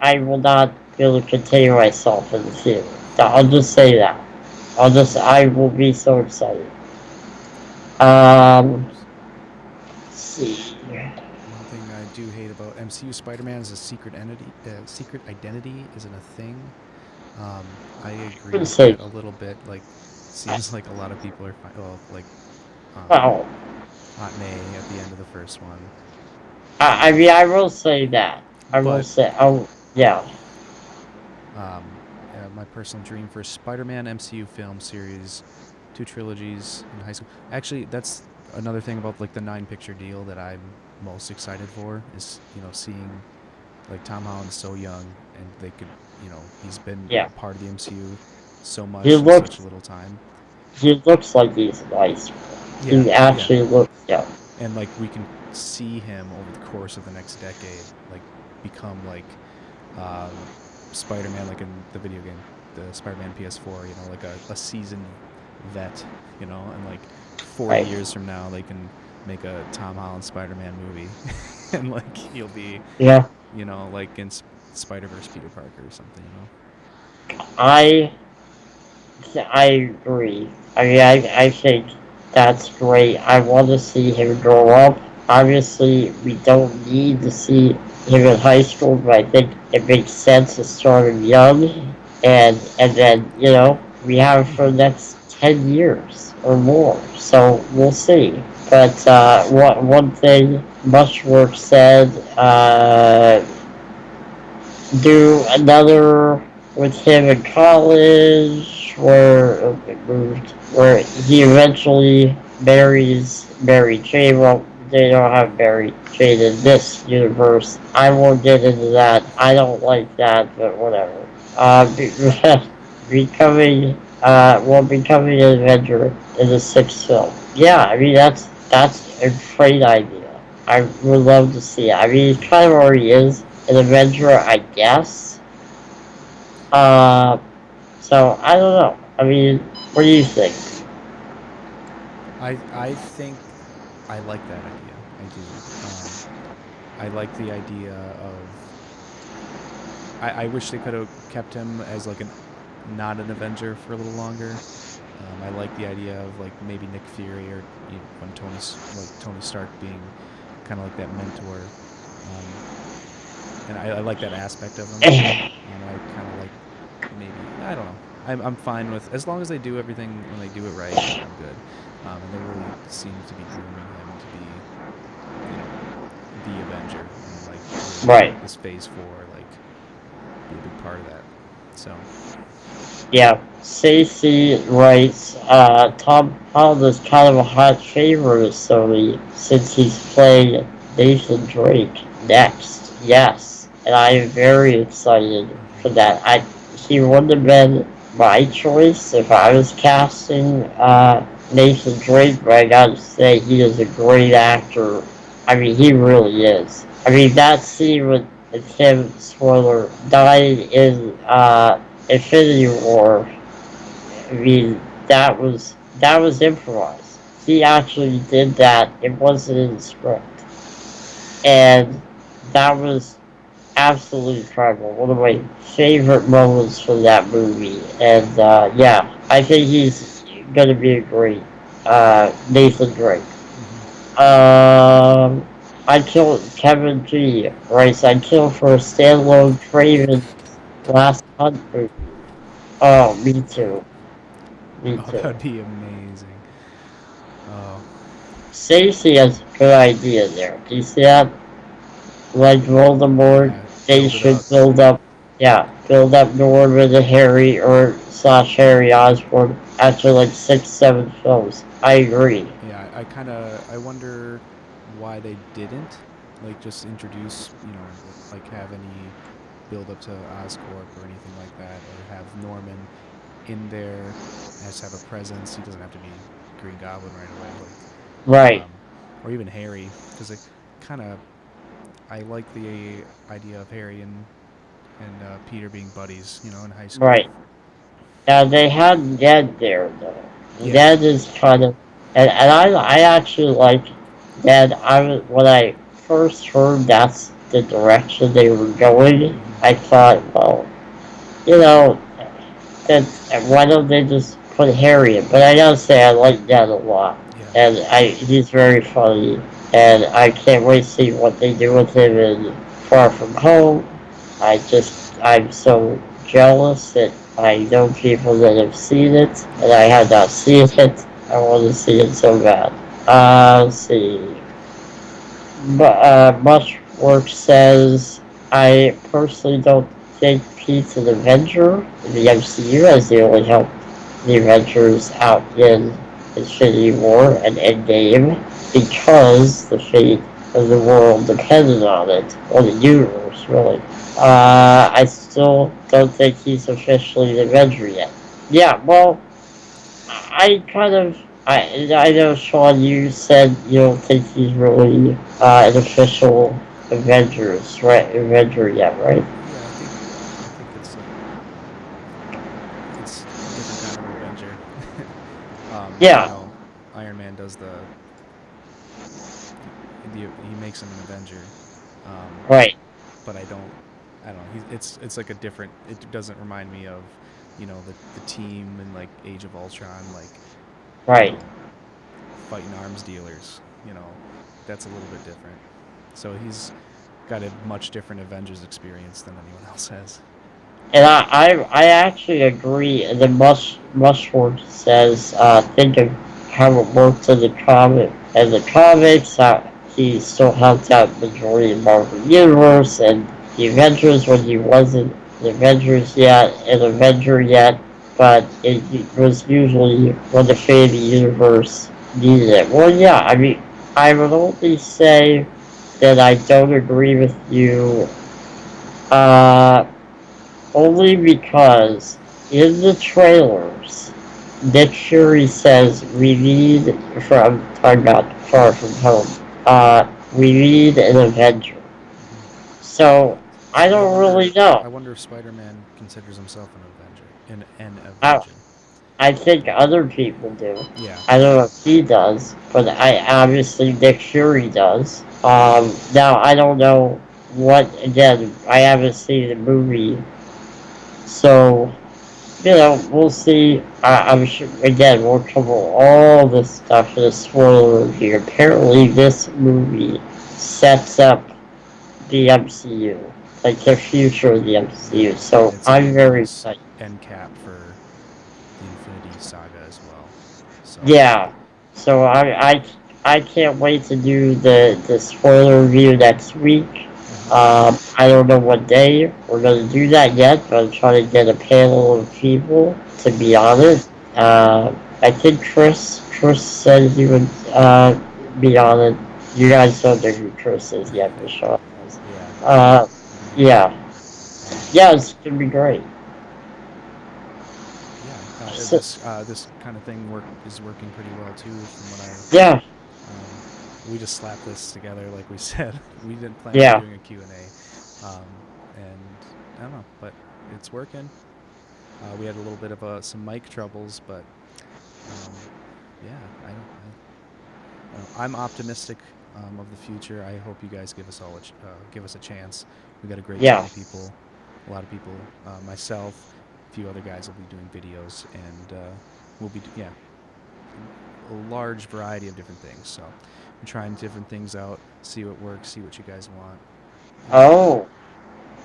I will not be able to contain myself in the theater. I'll just say that. I will be so excited. Oops. Let's see. One thing I do hate about MCU Spider-Man is a secret entity. Secret identity isn't a thing. I agree Wouldn't with say that a little bit. Like, seems like a lot of people are well, like um, well. Aunt May at the end of the first one. I Um, mean, I will say that. I will but say. Oh, yeah. um, my personal dream for a Spider-Man MCU film series, 2 trilogies in high school. Actually, that's another thing about like the 9 picture deal that I'm most excited for is seeing like Tom Holland's so young and they could he's been Yeah. a part of the MCU so He much in such looks. little time. He looks like he's nice. Yeah, He yeah, actually looks. Yeah. and like we can see him over the course of the next decade like become like um, Spider-Man, like in the video game, the Spider-Man PS4. Like a seasoned vet. And like 40 Right. years from now, they can make a Tom Holland Spider-Man movie, and like he'll be, Yeah. like in Spider-Verse Peter Parker or something. I I agree. I mean, I think that's great. I want to see him grow up. Obviously, we don't need to see him in high school, but I think it makes sense to start him young, and then we have for the Mm-hmm. next 10 years or more. So we'll see. But one thing Mushwork said. Do another with him in college where he eventually marries Mary Jane. Well, they don't have Mary Jane in this universe. I won't get into that. I don't like that, but whatever. Becoming an Avenger in the 6th film. Yeah, I mean that's a great idea. I would love to see it. I mean, he Yeah, kind of already is an Avenger, I guess. Uh, so I don't know. I mean, what do you think? I think I like that idea. I do. I like the idea of. I wish they could have kept him as like an not an Avenger for a little longer. I like the idea of like maybe Nick Fury or when Tony Stark being kind of like that mentor, um, and I like that aspect of him. I kind of like maybe I don't know. I'm fine with as long as they do everything when they do it right. I'm good, and they really seem to be grooming him to be, you know, the Avenger and like really Right. this Phase Four like be a big part of that. So Yeah. Stacey writes, Tom Holland is kind of a hot favorite of Sony since he's playing Nathan Drake next. Yes. And I am very excited mm-hmm. for that. He wouldn't have been my choice if I was casting Nathan Drake, but I gotta say he is a great actor. I mean, he really is. I mean, that scene with him, spoiler, dying in Infinity War. I mean, that was improvised. He actually did that. It wasn't in the script, and that was absolutely incredible. One of my favorite moments from that movie. And yeah, I think he's gonna be a great Nathan Drake. Mm-hmm. I killed Kevin G. Right, I killed for a standalone Craven last hunt movie. Oh, me too. Me Oh, that too. would be amazing. Oh Stacey has a good idea there. Do you see that? Like Voldemort, yeah, they build it should up. build up, yeah, build up Norman and Harry or slash Harry Osborn after like 6, 7 films. I agree. Yeah, I kind of I wonder why they didn't like just introduce like have any build up to Oscorp or anything like that, or have Norman in there as have a presence. He doesn't have to be Green Goblin right away, like Right, or even Harry, because it kind of I like the idea of Harry and Peter being buddies, in high school. right. Now they had Ned there though. Yeah. Ned is kind of, and I actually like Ned. When I first heard that's the direction they were going, Mm-hmm. I thought, well, you know, that why don't they just put Harry in? But I gotta say, I like Ned a lot, Yeah. and he's very funny, and I can't wait to see what they do with him in Far From Home. I'm so jealous that I know people that have seen it, and I Yeah. have not seen it. I want to see it so bad. Let's see. Much Work says, I personally don't think Pete's an Avenger in the MCU as they only helped the Avengers out in Infinity War and Endgame because the fate of the world depended on it, or the universe, really. I still don't think he's officially an Avenger yet. Yeah, well, I kind of I know Sean, you said you don't think he's really an official Avengers right Avenger yet, right? Yeah, I think it's a different kind of Avenger. Yeah, Iron Man does he makes him an Avenger, um, right, but I don't know. It's like a different. It doesn't remind me of, the team in like Age of Ultron, like, you right. know, fighting arms dealers. That's a little bit different. So he's got a much different Avengers experience than anyone else has. And I actually agree. The Mushford says, think of how it worked in the comic. In the comics, he still helped out the majority of Marvel Universe and the Avengers when he wasn't an Avenger yet, but it was usually when the fate of the universe needed it. Well, yeah, I mean, I would only say that I don't agree with you. Uh, Only because in the trailers, Nick Fury says we need from talking about Far From Home. We need an Avenger. Mm-hmm. So I don't really know. I wonder if Spider-Man considers himself an Avenger. An I Avenger. I think other people do. Yeah. I don't know if he does, but I obviously Nick Fury does. Now I don't know what again. I haven't seen the movie, so we'll see. I'm sure, again, we'll cover all this stuff in a spoiler review. Apparently, this movie sets up the MCU, like the future of the MCU. Yeah, So and it's a I'm good very news excited. end cap for the Infinity Saga as well. So, Yeah. So I can't wait to do the spoiler review next week. mhm. I don't know what day we're gonna do that yet, but I'm trying to get a panel of people to be on it. I think Chris said he would be on it. You guys don't know who Chris is yet, Michelle. Yeah, Uh, it'll be good. yeah, Um, yeah, it's gonna be great. yeah, So, this kind of thing is working pretty well too, from what I. yeah, Um, we just slapped this together, like we said. We didn't plan on yeah. doing a Q&A, and I don't know, but it's working. We had a little bit of some mic troubles, but um, yeah, I don't know. I'm optimistic of the future. I hope you guys give us a chance. We got a great team Yeah. of people, a lot of people. Myself, a few other guys will be doing videos, and yeah, a large variety of different things. So we're trying different things out, see what works, see what you guys want, and Oh,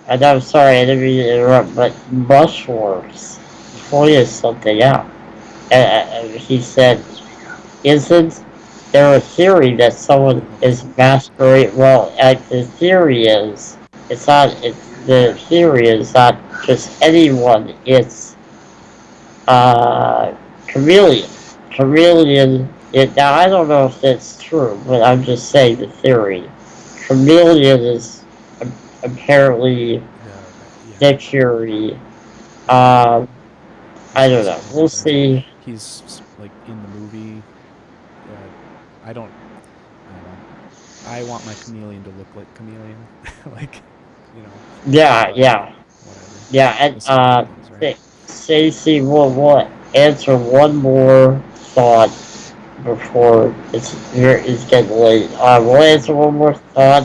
and I'm sorry, I didn't mean to interrupt, but mushrooms pointed something out. He said, isn't there a theory that someone okay, is masquerading? Well, the theory is, the theory is not just anyone, it's uh, chameleon. Now I don't know if that's true, but I'm just saying the theory. Chameleon is apparently yeah, dictionary. yeah. Um, He's I don't also know. been We'll in there's see. he's like in the movie. Uh, I don't I don't know. I want my chameleon to look like chameleon, like you know, Yeah, but yeah, whatever. yeah. And We'll see what happens, right? Stacey will answer one more thought before it's getting late. We'll answer Mm-hmm. one more thought.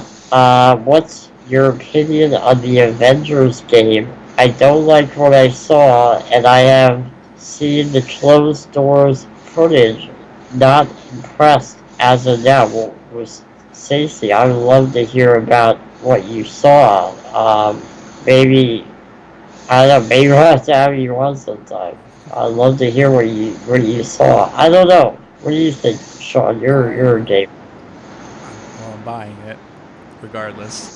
What's your opinion on the Avengers game? I don't like what I saw, and I have seen the closed doors footage. Not impressed as of now. Was Stacey? I would love to hear about what you saw. Maybe I don't know. Maybe we'll have to have you on sometime. I'd love to hear what you saw. I don't know. What do you think, Sean? You're a I gamer. I'm buying it regardless.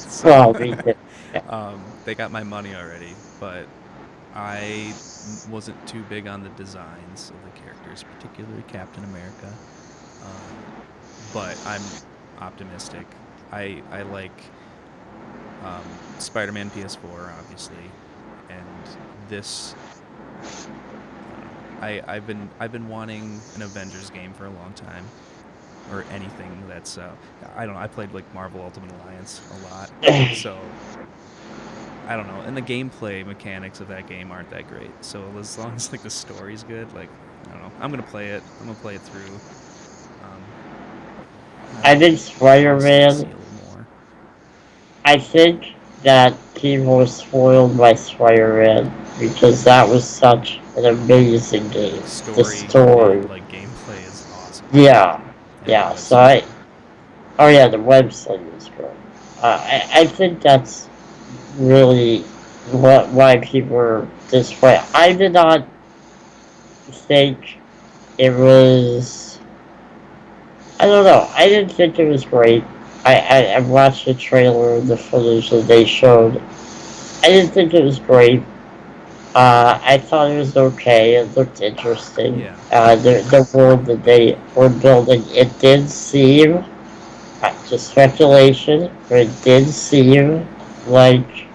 So Well, me too. Yeah. they got my money already, but I wasn't too big on the designs of the characters, particularly Captain America. Uh, but I'm optimistic. I like Spider-Man PS4 obviously, and this I don't know. I've been wanting an Avengers game for a long time, or anything that's I don't know. I played like Marvel Ultimate Alliance a lot, so I don't know. And the gameplay mechanics of that game aren't that great. So as long as like the story's good, like I don't know. I'm gonna play it. I'm gonna play it through. Um, I think I want to Spider-Man. see a little more. I think that people were spoiled by Spider-Man because that was such an amazing game. Like The story and story. like gameplay is awesome, Yeah, and the yeah. So website. I. Oh yeah, the website is great. I think that's really why people are this way. I did not think it was. I don't know. I didn't think it was great. I watched the trailer, the footage that they showed. I didn't think it was great. I thought it was okay. It looked interesting. Yeah. The world that they were building, it did seem, just speculation, but it did seem like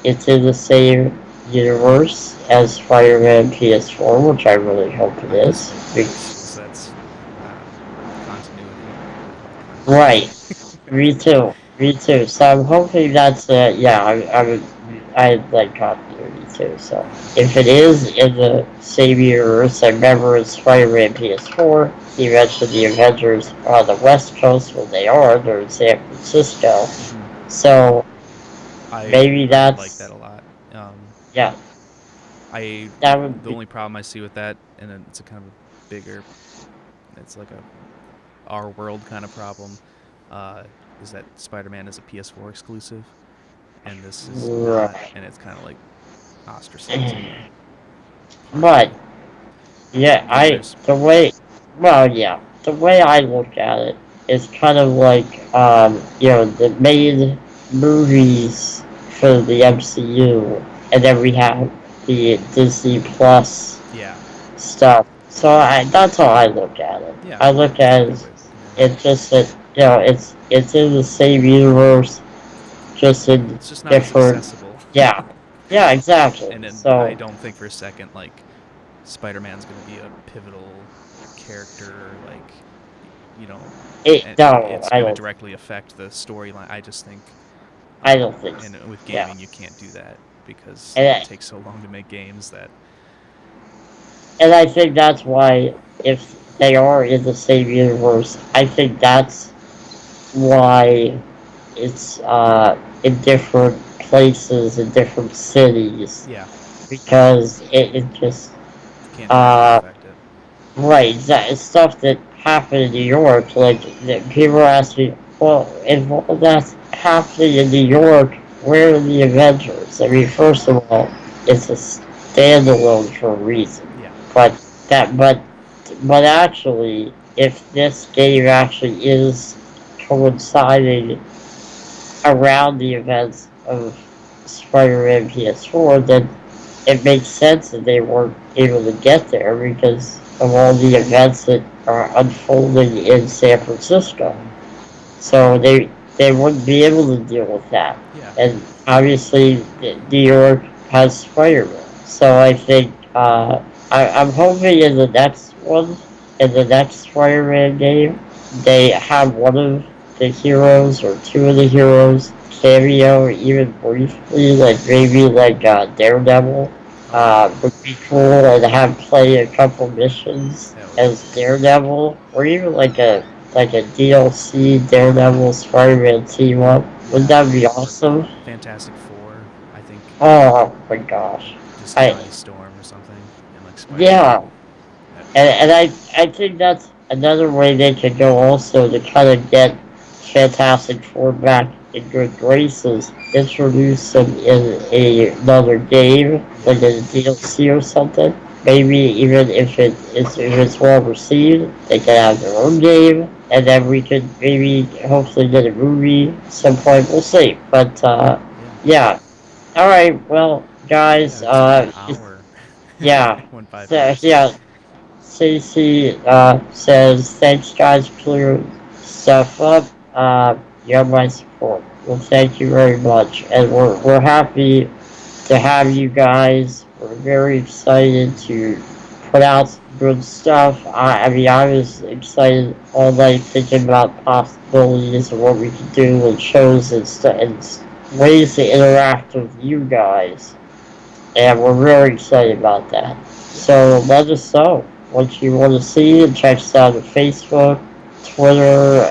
it's in the same universe as Spider-Man PS4, which I really hope it I just is. hope it is because that's um, continuity. I like Right. continuity. Me too. Me too. So I'm hoping that's yeah. I like continuity too. So Yeah. if it is in the same universe, I remember in Spider-Man PS4, he mentioned the Avengers are on the West Coast. Well, they are. They're in San Francisco. Hmm. So I maybe I would like that that's a lot. yeah. I That would the be only problem I see with that, and it's a kind of a bigger, it's like a our world kind of problem, uh, is that Spider-Man is a PS4 exclusive, and this is not, right. and it's kind of like ostracizing the But party yeah, gamers. the way I look at it is kind of like the main movies for the MCU, and then we have the Disney Plus Yeah, stuff. So that's how I look at it. yeah, I look that's a at it good way as of looking at it. it's just that it's in the same universe, just in It's just not as different. accessible. Yeah, yeah, exactly. And then I So don't think for a second like Spider-Man's going to be a pivotal character, like you know, no, it's I going to don't. directly affect the storyline. I just think, I don't think so. and with Yeah, gaming, you can't do that because it and takes so long to make games that, and I think that's why if they are in the same universe, I think that's why it's in different places in different cities yeah, because it just can't directly uh affect it. right, it's stuff that happened in New York. Like that people ask me, well, if all that's happening in New York, where are the Avengers? I mean, first of all, it's a standalone for a reason. Yeah, But that, but actually, if this game actually is coinciding around the events of Spider-Man PS4, then it makes sense that they weren't able to get there because of all the events that are unfolding in San Francisco. hmm, So they wouldn't be able to deal with that. yeah, And obviously, New York has Spider-Man. So I think I'm hoping in the next one, in the next Spider-Man game, they have one of the heroes or two of the heroes cameo even briefly, like maybe like Daredevil. oh yeah, Would be cool and have play a couple missions hell yeah, as Daredevil, or even like a DLC Daredevil Spider-Man team up. Would yeah, that be or awesome? Fantastic Four. I think Oh my gosh. just I Johnny Storm or something, and like Spider-Man. yeah. That And I think that's another way they could go also to kind of get Fantastic Four back in good graces. Introduce them in another game, yeah, like a DLC or something. Maybe even if it's well received, they can have their own game, and then we could maybe hopefully get a movie at some point. We'll see. But yeah, yeah. All right. Well, yeah. guys. It's been an hour. Yeah. Went by So, fast. yeah. CC says, thanks guys for clearing stuff up. You have my support. Well, thank you very much. And we're happy to have you guys. We're very excited to put out some good stuff. I mean, I was excited all night thinking about possibilities of what we could do and shows and, and ways to interact with you guys, and we're very excited about that. Yeah, So let us know what you want to see, and check us out on Facebook, Twitter,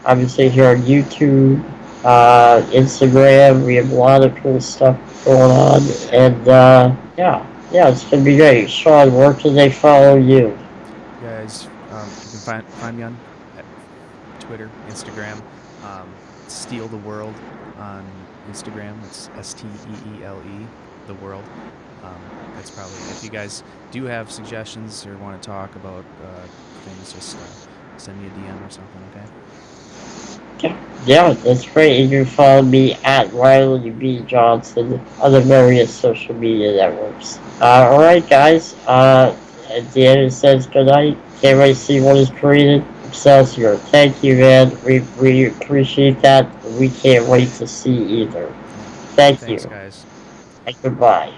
obviously here on YouTube, Instagram. We have a lot of cool stuff going on, yeah. and yeah, it's gonna be great. Sean, where can they follow you? Guys, you can find me on Twitter, Instagram, Steal the World on Instagram. It's STEELE, the world. That's probably, if you guys do have suggestions or want to talk about things, just send me a DM or something, okay? Yeah, that's great. You can follow me at Riley B. Johnson on the various social media networks. Alright, guys. At the end, it says goodnight. Can't wait to see what is created. Excelsior. Thank you, man. We appreciate that. We can't wait to see either. Yeah. Thank Thanks, you. guys. And goodbye.